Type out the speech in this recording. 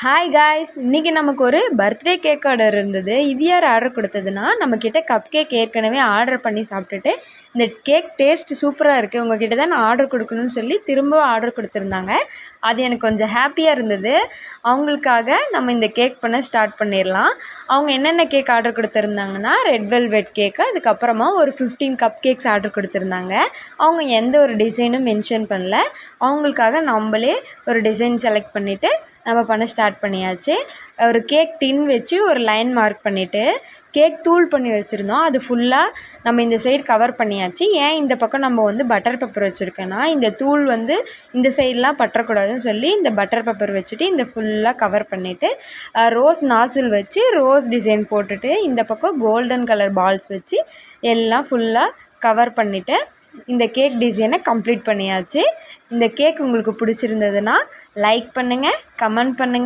Hi guys, இன்றைக்கி நமக்கு ஒரு பர்த்டே கேக் ஆர்டர் இருந்தது. இது யார் ஆர்டர் கொடுத்ததுன்னா, நம்மக்கிட்ட கப் கேக் ஏற்கனவே ஆர்டர் பண்ணி சாப்பிட்டுட்டு இந்த கேக் டேஸ்ட் சூப்பராக இருக்குது, உங்கள்கிட்ட தான் நான் ஆர்டர் கொடுக்கணும்னு சொல்லி திரும்ப ஆர்டர் கொடுத்துருந்தாங்க. அது எனக்கு கொஞ்சம் ஹாப்பியாக இருந்தது. அவங்களுக்காக நம்ம இந்த கேக் பண்ண ஸ்டார்ட் பண்ணிடலாம். அவங்க என்னென்ன கேக் ஆர்டர் கொடுத்துருந்தாங்கன்னா, ரெட் வெல்வெட் கேக்கு, அதுக்கப்புறமா ஒரு 15 கப் கேக்ஸ் ஆர்டர் கொடுத்துருந்தாங்க. அவங்க எந்த ஒரு டிசைனும் மென்ஷன் பண்ணல. அவங்களுக்காக நம்மளே ஒரு டிசைன் செலக்ட் பண்ணிவிட்டு நம்ம பண்ண ஸ்டார்ட் பண்ணியாச்சு. ஒரு கேக் டின் வச்சு ஒரு லைன் மார்க் பண்ணிவிட்டு கேக் தூள் பண்ணி வச்சுருந்தோம். அது ஃபுல்லாக நம்ம இந்த சைடு கவர் பண்ணியாச்சு. ஏன் இந்த பக்கம் நம்ம பட்டர் பெப்பர் வச்சுருக்கேன்னா, இந்த தூள் இந்த சைடெலாம் பற்றக்கூடாதுன்னு சொல்லி இந்த பட்டர் பெப்பர் வச்சுட்டு இந்த ஃபுல்லாக கவர் பண்ணிவிட்டு ரோஸ் நாசில் வச்சு ரோஸ் டிசைன் போட்டுட்டு இந்த பக்கம் கோல்டன் கலர் பால்ஸ் வச்சு எல்லாம் ஃபுல்லாக கவர் பண்ணிவிட்டு இந்த கேக் டிசைனை கம்ப்ளீட் பண்ணியாச்சு. இந்த கேக் உங்களுக்கு பிடிச்சிருந்ததுன்னா லைக் பண்ணுங்கள், கமெண்ட் பண்ணுங்கள்.